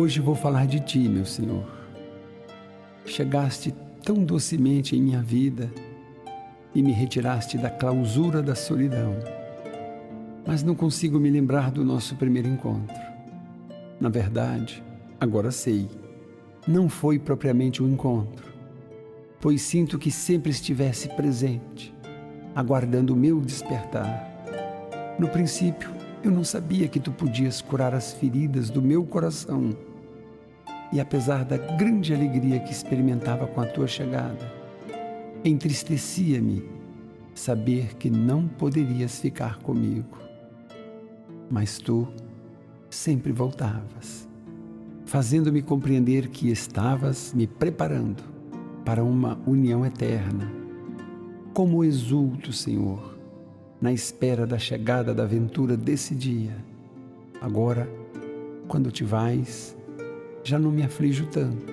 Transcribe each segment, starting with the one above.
Hoje vou falar de Ti, meu Senhor. Chegaste tão docemente em minha vida e me retiraste da clausura da solidão. Mas não consigo me lembrar do nosso primeiro encontro. Na verdade, agora sei, não foi propriamente um encontro, pois sinto que sempre estivesse presente, aguardando o meu despertar. No princípio, eu não sabia que Tu podias curar as feridas do meu coração. E apesar da grande alegria que experimentava com a Tua chegada, entristecia-me saber que não poderias ficar comigo. Mas Tu sempre voltavas, fazendo-me compreender que estavas me preparando para uma união eterna. Como exulto, Senhor, na espera da chegada da aventura desse dia. Agora, quando Te vais, já não me aflijo tanto,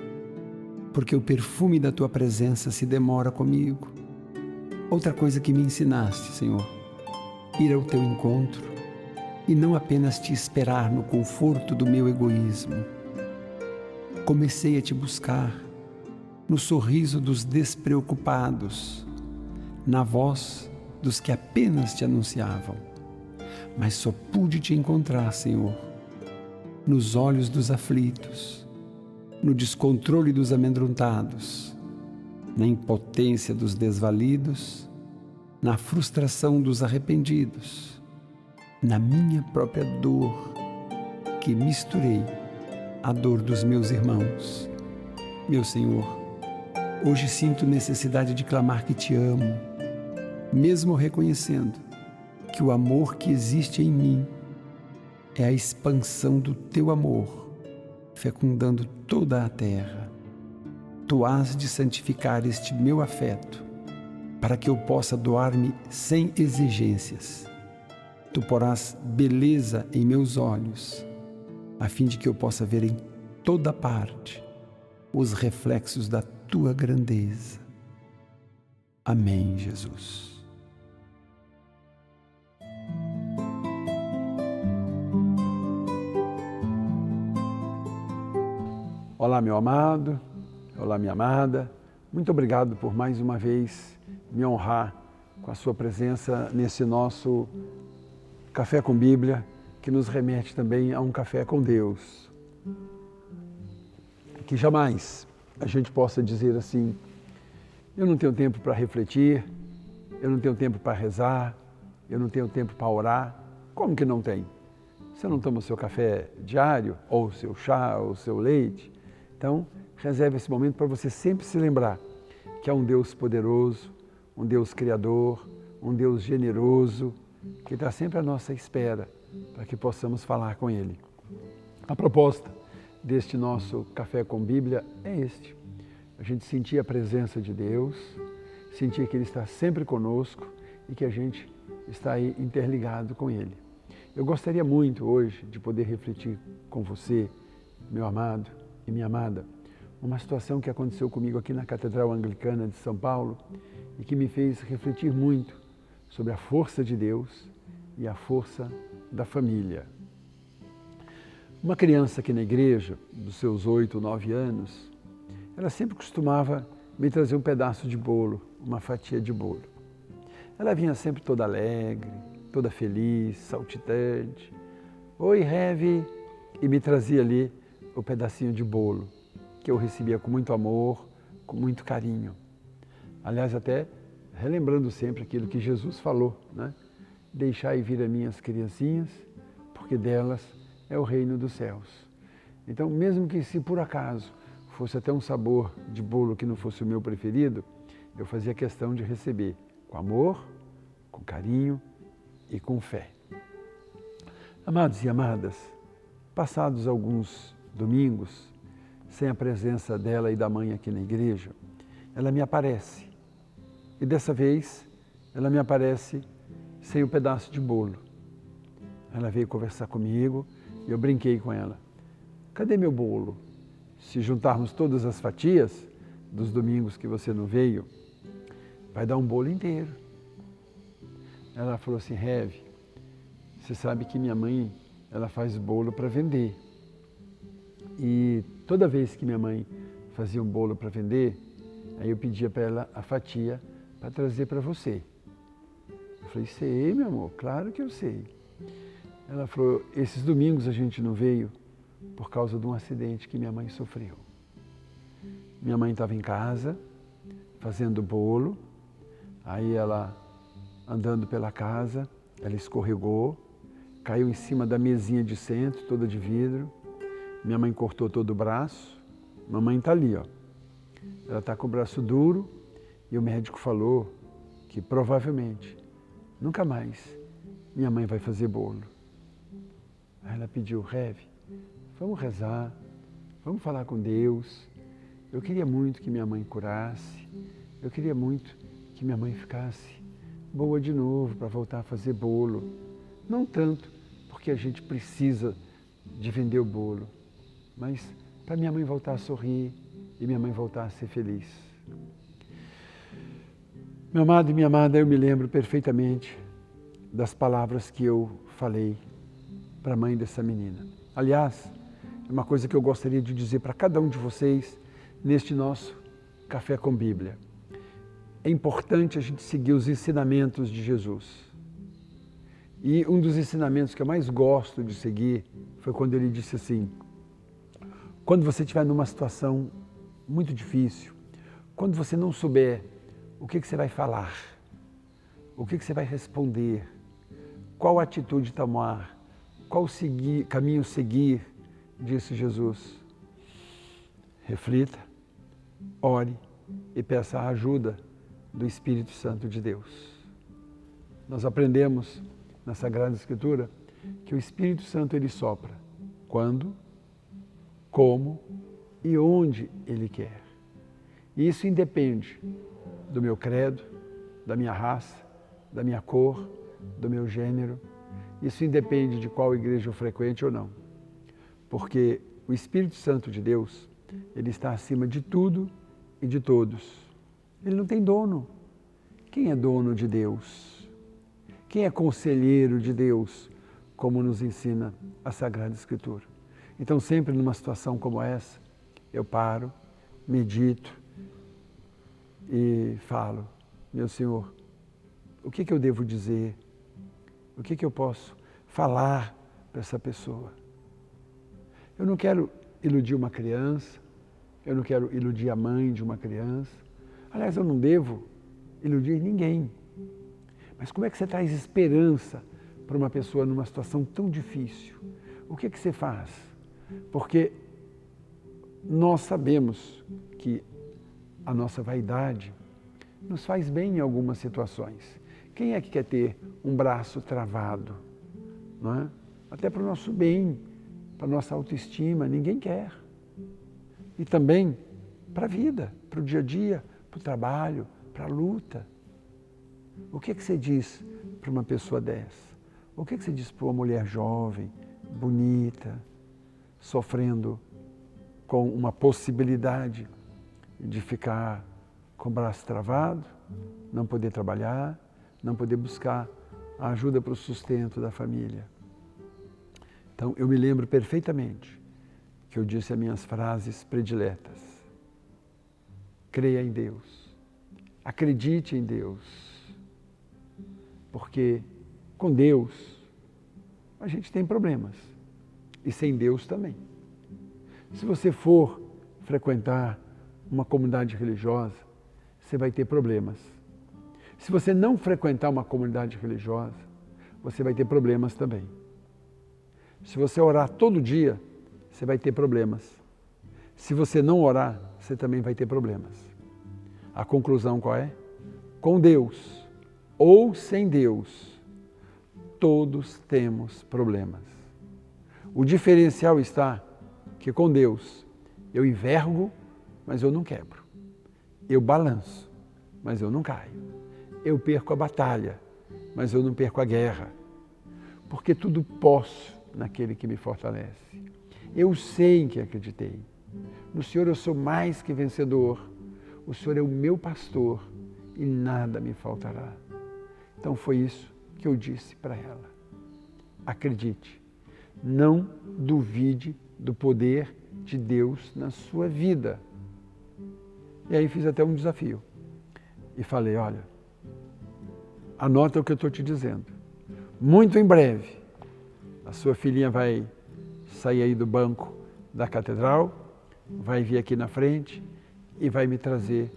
porque o perfume da Tua presença se demora comigo. Outra coisa que me ensinaste, Senhor, ir ao Teu encontro e não apenas Te esperar no conforto do meu egoísmo. Comecei a Te buscar no sorriso dos despreocupados, na voz dos que apenas Te anunciavam. Mas só pude Te encontrar, Senhor, nos olhos dos aflitos, no descontrole dos amedrontados, na impotência dos desvalidos, na frustração dos arrependidos, na minha própria dor, que misturei a dor dos meus irmãos. Meu Senhor, hoje sinto necessidade de clamar que Te amo, mesmo reconhecendo que o amor que existe em mim é a expansão do Teu amor, fecundando toda a terra. Tu hás de santificar este meu afeto, para que eu possa doar-me sem exigências. Tu porás beleza em meus olhos, a fim de que eu possa ver em toda parte os reflexos da Tua grandeza. Amém, Jesus. Olá, meu amado, olá, minha amada. Muito obrigado por mais uma vez me honrar com a sua presença nesse nosso Café com Bíblia, que nos remete também a um café com Deus. Que jamais a gente possa dizer assim: eu não tenho tempo para refletir, eu não tenho tempo para rezar, eu não tenho tempo para orar. Como que não tem? Você não toma o seu café diário, ou o seu chá, ou o seu leite? Então, reserve esse momento para você sempre se lembrar que há um Deus poderoso, um Deus criador, um Deus generoso, que está sempre à nossa espera para que possamos falar com Ele. A proposta deste nosso Café com Bíblia é este: a gente sentir a presença de Deus, sentir que Ele está sempre conosco e que a gente está aí interligado com Ele. Eu gostaria muito hoje de poder refletir com você, meu amado e minha amada, uma situação que aconteceu comigo aqui na Catedral Anglicana de São Paulo e que me fez refletir muito sobre a força de Deus e a força da família. Uma criança aqui na igreja, dos seus 8, 9 anos, ela sempre costumava me trazer um pedaço de bolo, uma fatia de bolo. Ela vinha sempre toda alegre, toda feliz, saltitante. Oi, Heavy! E me trazia ali o pedacinho de bolo, que eu recebia com muito amor, com muito carinho. Aliás, até relembrando sempre aquilo que Jesus falou, né? Deixai vir a minhas criancinhas, porque delas é o reino dos céus. Então, mesmo que se por acaso fosse até um sabor de bolo que não fosse o meu preferido, eu fazia questão de receber com amor, com carinho e com fé. Amados e amadas, passados alguns domingos, sem a presença dela e da mãe aqui na igreja, ela me aparece. E dessa vez, ela me aparece sem o pedaço de bolo. Ela veio conversar comigo e eu brinquei com ela. Cadê meu bolo? Se juntarmos todas as fatias dos domingos que você não veio, vai dar um bolo inteiro. Ela falou assim: Heavy, você sabe que minha mãe, ela faz bolo para vender. E toda vez que minha mãe fazia um bolo para vender, aí eu pedia para ela a fatia para trazer para você. Eu falei, sei, meu amor, claro que eu sei. Ela falou, esses domingos a gente não veio por causa de um acidente que minha mãe sofreu. Minha mãe estava em casa, fazendo bolo, aí ela, andando pela casa, ela escorregou, caiu em cima da mesinha de centro, toda de vidro. Minha mãe cortou todo o braço. Mamãe está ali, ó. Ela está com o braço duro e o médico falou que provavelmente nunca mais minha mãe vai fazer bolo. Aí ela pediu, Rev, vamos rezar, vamos falar com Deus. Eu queria muito que minha mãe curasse, eu queria muito que minha mãe ficasse boa de novo para voltar a fazer bolo. Não tanto porque a gente precisa de vender o bolo, mas para minha mãe voltar a sorrir e minha mãe voltar a ser feliz. Meu amado e minha amada, eu me lembro perfeitamente das palavras que eu falei para a mãe dessa menina. Aliás, é uma coisa que eu gostaria de dizer para cada um de vocês neste nosso Café com Bíblia. É importante a gente seguir os ensinamentos de Jesus. E um dos ensinamentos que eu mais gosto de seguir foi quando ele disse assim, quando você estiver numa situação muito difícil, quando você não souber o que você vai falar, o que você vai responder, qual atitude tomar, qual caminho seguir, disse Jesus. Reflita, ore e peça a ajuda do Espírito Santo de Deus. Nós aprendemos na Sagrada Escritura que o Espírito Santo ele sopra quando, como e onde ele quer. E isso independe do meu credo, da minha raça, da minha cor, do meu gênero. Isso independe de qual igreja eu frequente ou não. Porque o Espírito Santo de Deus, ele está acima de tudo e de todos. Ele não tem dono. Quem é dono de Deus? Quem é conselheiro de Deus, como nos ensina a Sagrada Escritura? Então, sempre numa situação como essa, eu paro, medito e falo, meu Senhor, o que eu devo dizer? O que eu posso falar para essa pessoa? Eu não quero iludir uma criança, eu não quero iludir a mãe de uma criança. Aliás, eu não devo iludir ninguém. Mas como é que você traz esperança para uma pessoa numa situação tão difícil? O que você faz? Porque nós sabemos que a nossa vaidade nos faz bem em algumas situações. Quem é que quer ter um braço travado? Não é? Até para o nosso bem, para a nossa autoestima, ninguém quer. E também para a vida, para o dia a dia, para o trabalho, para a luta. O que você diz para uma pessoa dessa? O que você diz para uma mulher jovem, bonita, sofrendo com uma possibilidade de ficar com o braço travado, não poder trabalhar, não poder buscar a ajuda para o sustento da família? Então, eu me lembro perfeitamente que eu disse as minhas frases prediletas. Creia em Deus. Acredite em Deus. Porque com Deus a gente tem problemas. E sem Deus também. Se você for frequentar uma comunidade religiosa, você vai ter problemas. Se você não frequentar uma comunidade religiosa, você vai ter problemas também. Se você orar todo dia, você vai ter problemas. Se você não orar, você também vai ter problemas. A conclusão qual é? Com Deus ou sem Deus, todos temos problemas. O diferencial está que com Deus eu envergo, mas eu não quebro. Eu balanço, mas eu não caio. Eu perco a batalha, mas eu não perco a guerra. Porque tudo posso naquele que me fortalece. Eu sei em que acreditei. No Senhor eu sou mais que vencedor. O Senhor é o meu pastor e nada me faltará. Então foi isso que eu disse para ela. Acredite, não duvide do poder de Deus na sua vida. E aí fiz até um desafio. E falei, olha, anota o que eu estou te dizendo. Muito em breve, a sua filhinha vai sair aí do banco da catedral, vai vir aqui na frente e vai me trazer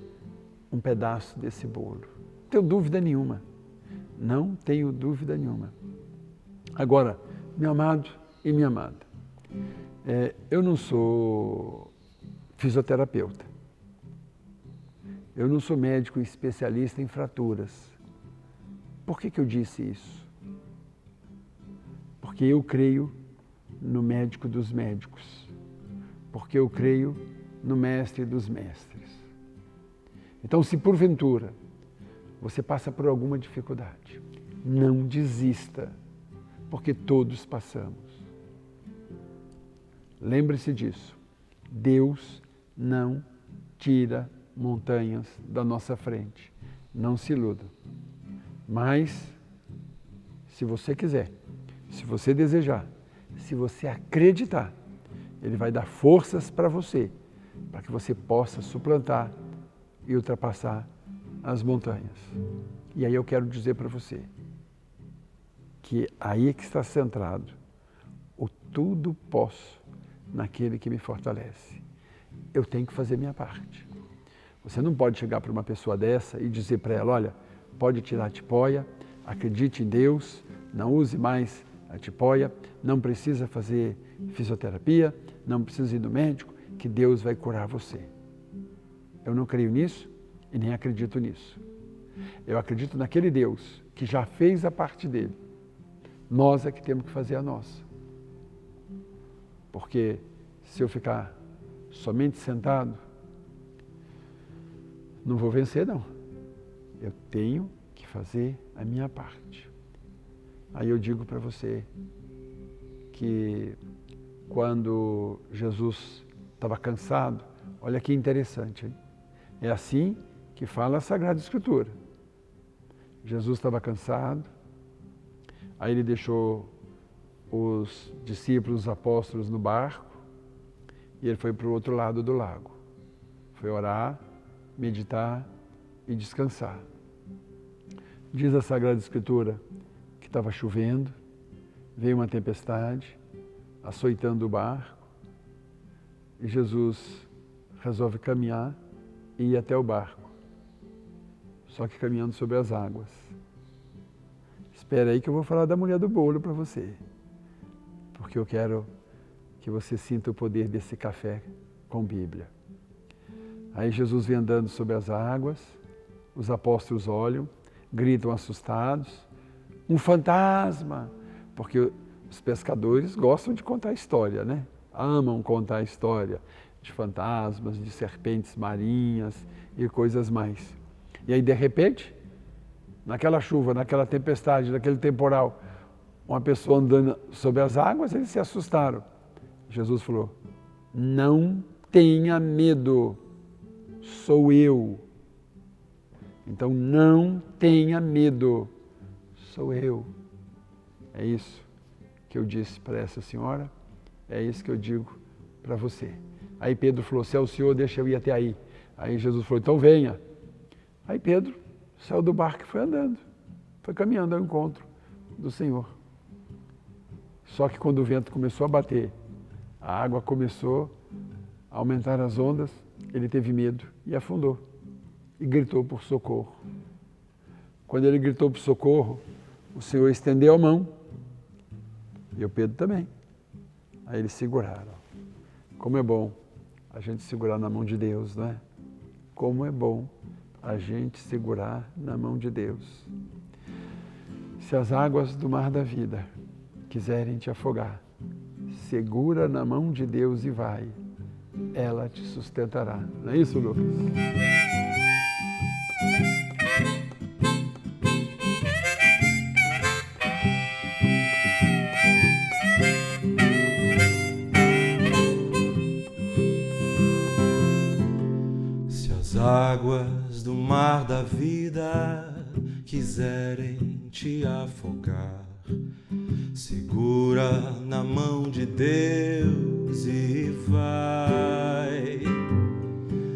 um pedaço desse bolo. Não tenho dúvida nenhuma. Não tenho dúvida nenhuma. Agora, meu amado e minha amada, eu não sou fisioterapeuta. Eu não sou médico especialista em fraturas. Por que eu disse isso? Porque eu creio no médico dos médicos. Porque eu creio no mestre dos mestres. Então, se porventura você passa por alguma dificuldade, não desista, porque todos passamos. Lembre-se disso. Deus não tira montanhas da nossa frente. Não se iluda. Mas, se você quiser, se você desejar, se você acreditar, Ele vai dar forças para você, para que você possa suplantar e ultrapassar as montanhas. E aí eu quero dizer para você que aí é que está centrado o tudo posso naquele que me fortalece. Eu tenho que fazer minha parte. Você não pode chegar para uma pessoa dessa e dizer para ela, olha, pode tirar a tipóia, acredite em Deus, não use mais a tipóia, não precisa fazer fisioterapia, não precisa ir no médico, que Deus vai curar você. Eu não creio nisso e nem acredito nisso. Eu acredito naquele Deus que já fez a parte dele. Nós é que temos que fazer a nossa. Porque se eu ficar somente sentado, não vou vencer, não. Eu tenho que fazer a minha parte. Aí eu digo para você que quando Jesus estava cansado, olha que interessante, hein? É assim que fala a Sagrada Escritura. Jesus estava cansado, aí ele deixou os discípulos, os apóstolos no barco e ele foi para o outro lado do lago. Foi orar, meditar e descansar. Diz a Sagrada Escritura que estava chovendo, veio uma tempestade, açoitando o barco, e Jesus resolve caminhar e ir até o barco, só que caminhando sobre as águas. Espera aí que eu vou falar da mulher do bolo para você, porque eu quero que você sinta o poder desse café com Bíblia. Aí Jesus vem andando sobre as águas, os apóstolos olham, gritam assustados, um fantasma, porque os pescadores gostam de contar história, né? Amam contar a história de fantasmas, de serpentes marinhas e coisas mais. E aí, de repente, naquela chuva, naquela tempestade, naquele temporal, uma pessoa andando sobre as águas, eles se assustaram. Jesus falou, não tenha medo, sou eu. Então, não tenha medo, sou eu. É isso que eu disse para essa senhora, é isso que eu digo para você. Aí Pedro falou, se é o Senhor, deixa eu ir até aí. Aí Jesus falou, então venha. Aí Pedro saiu do barco e foi andando, foi caminhando ao encontro do Senhor. Só que quando o vento começou a bater, a água começou a aumentar as ondas, ele teve medo e afundou. E gritou por socorro. Quando ele gritou por socorro, o Senhor estendeu a mão, e o Pedro também. Aí eles seguraram. Como é bom a gente segurar na mão de Deus, não é? Como é bom a gente segurar na mão de Deus. Se as águas do mar da vida quiserem te afogar, segura na mão de Deus e vai. Ela te sustentará. Não é isso, Lucas? Se as águas do mar da vida quiserem te afogar, Segura na mão de Deus e vai.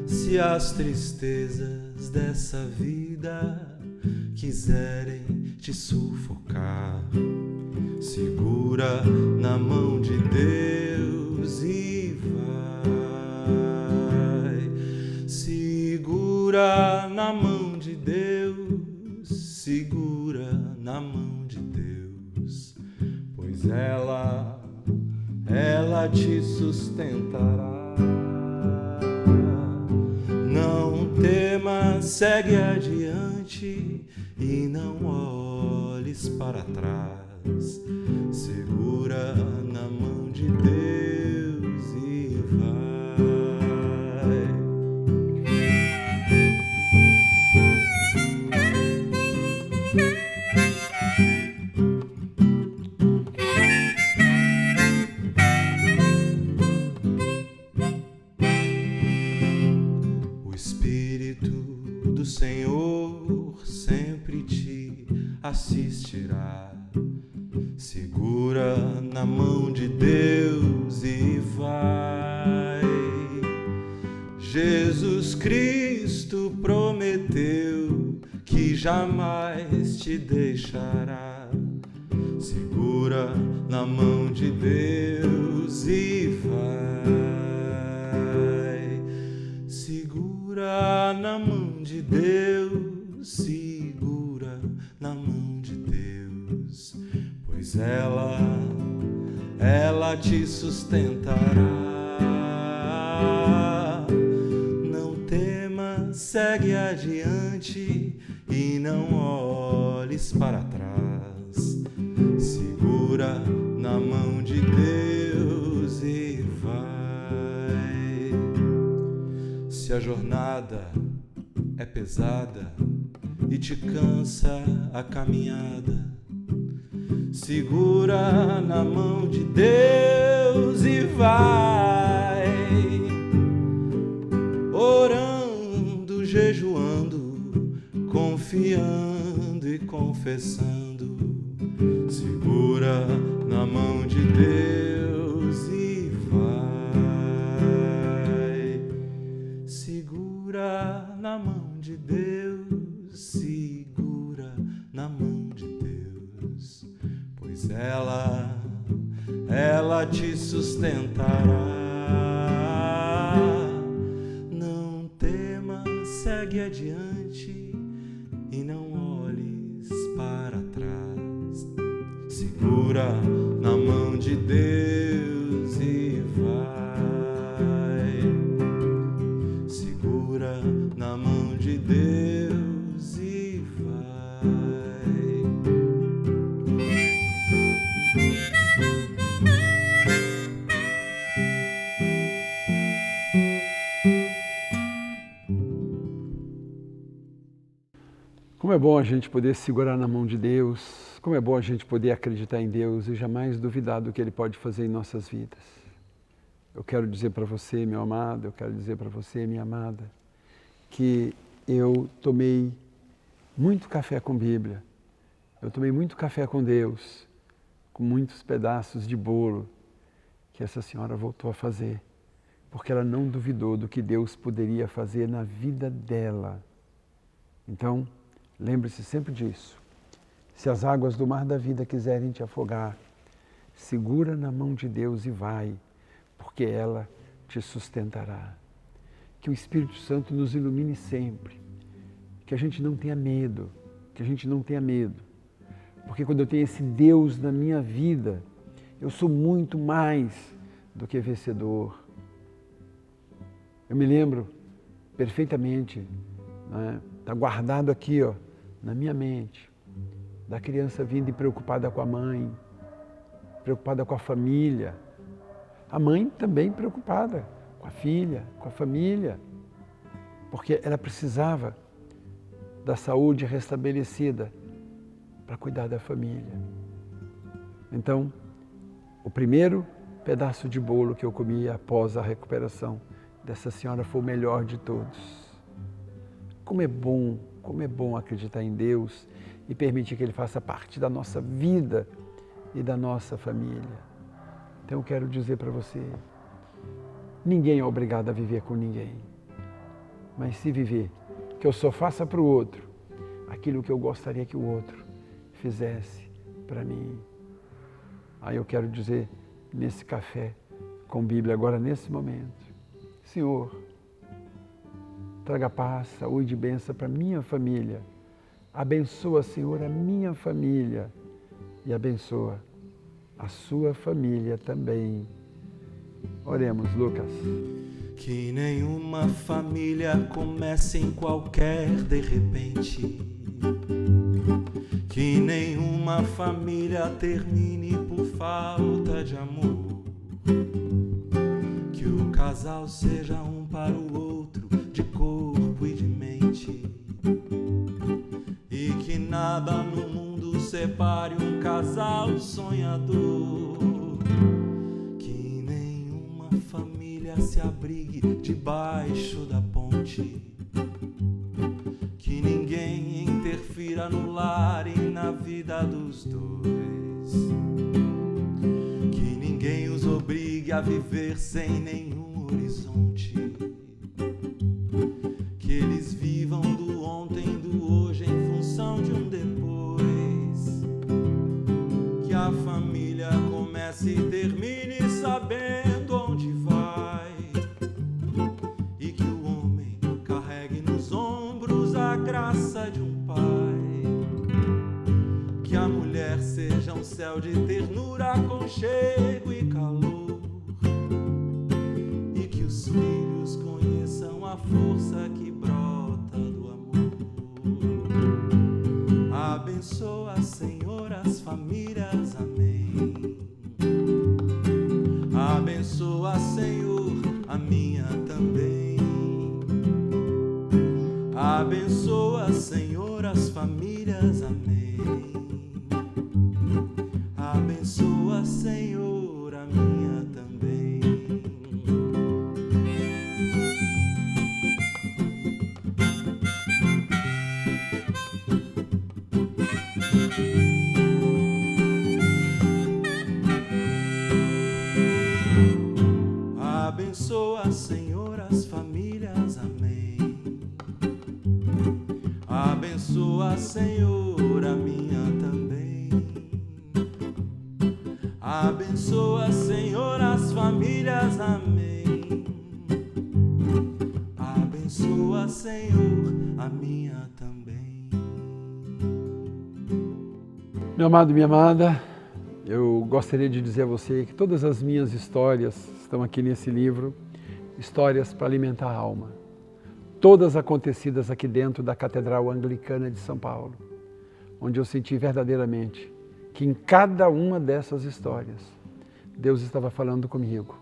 Se as tristezas dessa vida quiserem te sufocar, segura na mão de Deus e vai. Segura na mão de Deus, segura na mão de Deus, pois ela te sustentará. Não temas, segue adiante e não olhes para trás. Segura na mão de Deus e vai. O Espírito do Senhor sempre te assistirá. Segura na mão de Deus e vai. Jesus Cristo prometeu que jamais te deixará. Segura na mão de Deus e vai. Segura na mão de Deus, segura na mão de Deus, pois ela te sustentará. Não temas, segue adiante e não olhes para trás. Segura na mão de Deus e vai. Se a jornada é pesada e te cansa a caminhada, segura na mão de Deus e vai. Orando, jejuando, confiando e confessando, segura na mão de Deus e vai. Segura na mão de Deus, segura na mão de Deus, pois ela te sustentará. Não temas, segue adiante e não olhes para trás. Segura na mão de Deus e vai. Segura na mão de Deus e vai. Como é bom a gente poder segurar na mão de Deus, como é bom a gente poder acreditar em Deus e jamais duvidar do que Ele pode fazer em nossas vidas. Eu quero dizer para você, meu amado, eu quero dizer para você, minha amada, que eu tomei muito café com Bíblia, eu tomei muito café com Deus, com muitos pedaços de bolo que essa senhora voltou a fazer, porque ela não duvidou do que Deus poderia fazer na vida dela. Então, lembre-se sempre disso. Se as águas do mar da vida quiserem te afogar, segura na mão de Deus e vai, porque ela te sustentará. Que o Espírito Santo nos ilumine sempre, que a gente não tenha medo, que a gente não tenha medo. Porque quando eu tenho esse Deus na minha vida, eu sou muito mais do que vencedor. Eu me lembro perfeitamente, né? Está guardado aqui, ó, na minha mente, da criança vindo e preocupada com a mãe, preocupada com a família. A mãe também preocupada com a filha, com a família, porque ela precisava da saúde restabelecida para cuidar da família. Então, o primeiro pedaço de bolo que eu comi após a recuperação dessa senhora foi o melhor de todos. Como é bom acreditar em Deus e permitir que Ele faça parte da nossa vida e da nossa família. Então eu quero dizer para você, ninguém é obrigado a viver com ninguém, mas se viver, que eu só faça para o outro aquilo que eu gostaria que o outro fizesse para mim. Aí eu quero dizer, nesse café com Bíblia, agora nesse momento, Senhor, traga paz, saúde e bênção para minha família. Abençoa, Senhor, a minha família e abençoa a sua família também. Oremos, Lucas. Que nenhuma família comece em qualquer de repente. Que nenhuma família termine por falta de amor. Que o casal seja um para o outro, de corpo e de mente. E que nada no mundo separe um casal sonhador. Que nenhuma família se abrigue debaixo da ponte. Que ninguém interfira no lar e na vida dos dois. Que ninguém os obrigue a viver sem nenhum horizonte. Que eles vivam do ontem e do hoje em função de um depois. Que a família comece e termine sabendo onde vai. E que o homem carregue nos ombros a graça de um pai. Que a mulher seja um céu de ternura, aconchego e calor. E que os filhos conheçam a força que brota do amor. Abençoa, Senhor, as famílias, amém. Abençoa, Senhor, a minha também. Abençoa, Senhor, as famílias, amém. Abençoa, Senhor, a minha também. Abençoa, Senhor, as famílias, amém. Abençoa, Senhor, a minha também. Abençoa, Senhor, as famílias, amém. Abençoa, Senhor, a minha também. Meu amado, minha amada, eu gostaria de dizer a você que todas as minhas histórias estão aqui nesse livro, Histórias para Alimentar a Alma. Todas acontecidas aqui dentro da Catedral Anglicana de São Paulo, onde eu senti verdadeiramente que em cada uma dessas histórias, Deus estava falando comigo,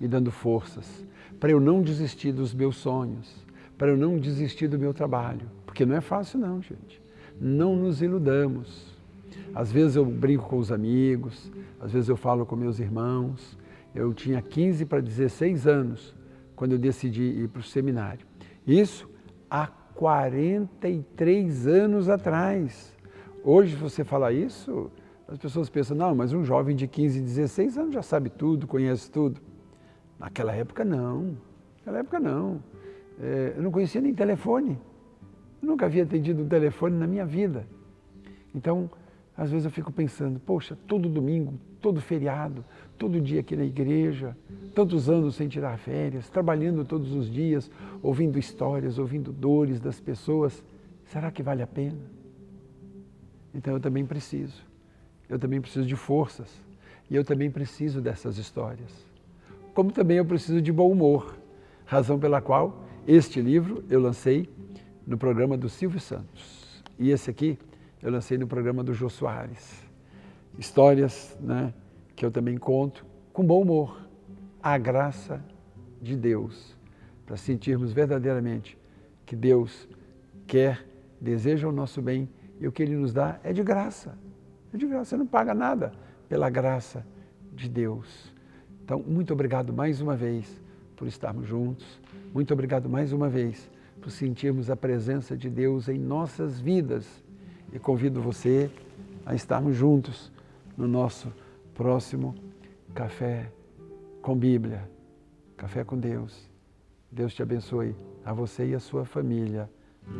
me dando forças, para eu não desistir dos meus sonhos, para eu não desistir do meu trabalho, porque não é fácil não, gente. Não nos iludamos. Às vezes eu brinco com os amigos, às vezes eu falo com meus irmãos. Eu tinha 15 para 16 anos quando eu decidi ir para o seminário. Isso há 43 anos atrás. Hoje, você falar isso, as pessoas pensam, não, mas um jovem de 15, 16 anos já sabe tudo, conhece tudo. Naquela época, não. Naquela época, não. Eu não conhecia nem telefone. Eu nunca havia atendido um telefone na minha vida. Então, às vezes eu fico pensando, poxa, todo domingo, todo feriado, todo dia aqui na igreja, tantos anos sem tirar férias, trabalhando todos os dias, ouvindo histórias, ouvindo dores das pessoas, será que vale a pena? Então eu também preciso de forças, e eu também preciso dessas histórias. Como também eu preciso de bom humor, razão pela qual este livro eu lancei no programa do Silvio Santos, e esse aqui eu lancei no programa do Jô Soares. Histórias, né, que eu também conto com bom humor, a graça de Deus, para sentirmos verdadeiramente que Deus quer, deseja o nosso bem e o que Ele nos dá é de graça. É de graça, você não paga nada pela graça de Deus. Então, muito obrigado mais uma vez por estarmos juntos, muito obrigado mais uma vez por sentirmos a presença de Deus em nossas vidas e convido você a estarmos juntos no nosso próximo Café com Bíblia, Café com Deus. Deus te abençoe, a você e a sua família.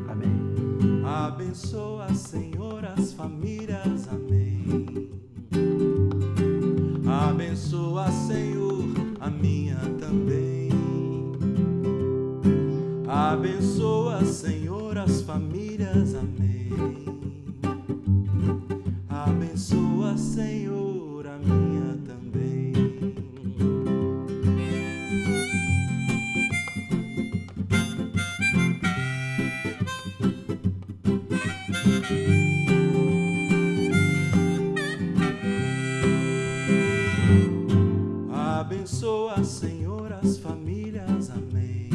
Amém. Abençoa, Senhor, as famílias. Amém. Abençoa, Senhor, a minha também. Abençoa, Senhor, as famílias. Amém. Abençoa, Senhor, a minha também. Abençoa, Senhor, as famílias. Amém.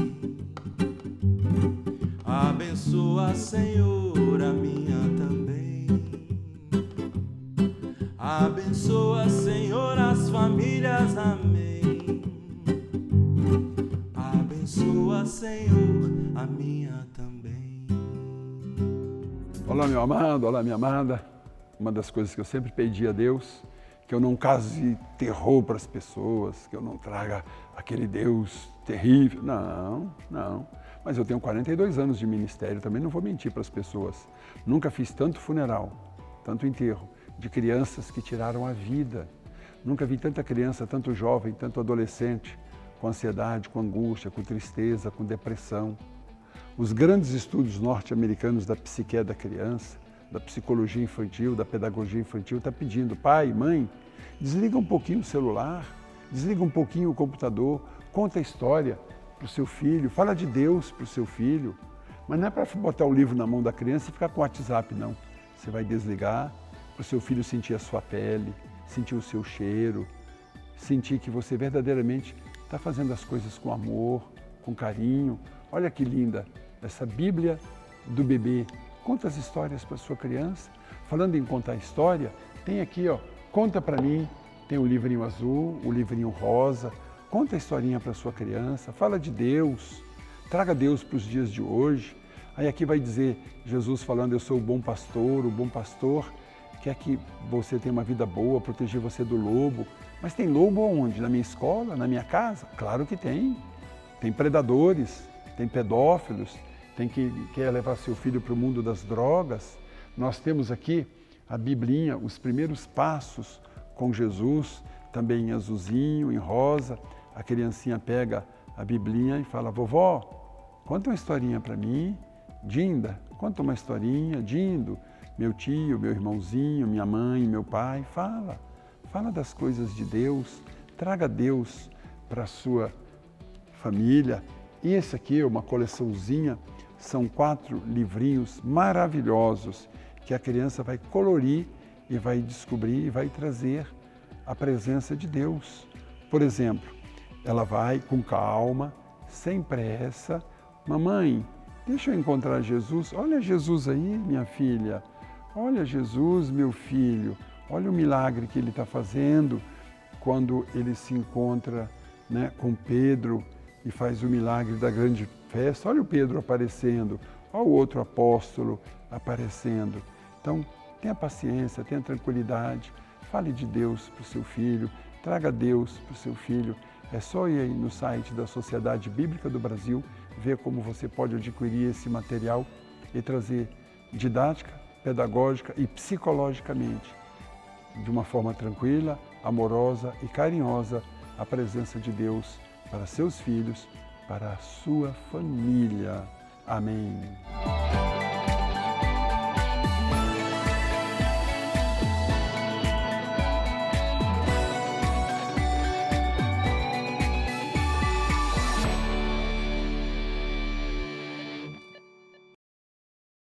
Abençoa, Senhor, a minha também. Abençoa, Senhor, as famílias. Amém. Abençoa, Senhor, a minha também. Olá, meu amado, olá, minha amada. Uma das coisas que eu sempre pedi a Deus, que eu não cause terror para as pessoas, que eu não traga aquele Deus terrível. Não. Mas eu tenho 42 anos de ministério, também não vou mentir para as pessoas. Nunca fiz tanto funeral, tanto enterro, de crianças que tiraram a vida. Nunca vi tanta criança, tanto jovem, tanto adolescente, com ansiedade, com angústia, com tristeza, com depressão. Os grandes estudos norte-americanos da psique da criança, da psicologia infantil, da pedagogia infantil, está pedindo, pai, mãe, desliga um pouquinho o celular, desliga um pouquinho o computador, conta a história para o seu filho, fala de Deus para o seu filho, mas não é para botar o livro na mão da criança e ficar com o WhatsApp, não. Você vai desligar para o seu filho sentir a sua pele, sentir o seu cheiro, sentir que você verdadeiramente está fazendo as coisas com amor, com carinho. Olha que linda essa Bíblia do bebê. Conta as histórias para sua criança. Falando em contar história, tem aqui, ó, conta para mim, tem o livrinho azul, o livrinho rosa. Conta a historinha para sua criança, fala de Deus, traga Deus para os dias de hoje. Aí aqui vai dizer, Jesus falando, eu sou o bom pastor quer que você tenha uma vida boa, proteger você do lobo. Mas tem lobo onde? Na minha escola, na minha casa? Claro que tem. Tem predadores, tem pedófilos, tem que quer levar seu filho para o mundo das drogas. Nós temos aqui a Biblinha, os primeiros passos com Jesus, também em azulzinho, em rosa. A criancinha pega a Biblinha e fala, vovó, conta uma historinha para mim. Dinda, conta uma historinha. Dindo, meu tio, meu irmãozinho, minha mãe, meu pai, fala das coisas de Deus, traga Deus para a sua família. E esse aqui é uma coleçãozinha, são 4 livrinhos maravilhosos que a criança vai colorir e vai descobrir e vai trazer a presença de Deus. Por exemplo, ela vai com calma, sem pressa, mamãe, deixa eu encontrar Jesus, olha Jesus aí, minha filha, olha Jesus, meu filho, olha o milagre que ele está fazendo quando ele se encontra, né, com Pedro e faz o milagre da grande festa. Olha o Pedro aparecendo, olha o outro apóstolo aparecendo. Então, tenha paciência, tenha tranquilidade, fale de Deus para o seu filho, traga Deus para o seu filho. É só ir aí no site da Sociedade Bíblica do Brasil, ver como você pode adquirir esse material e trazer didática, pedagógica e psicologicamente, de uma forma tranquila, amorosa e carinhosa, a presença de Deus para seus filhos, para a sua família. Amém.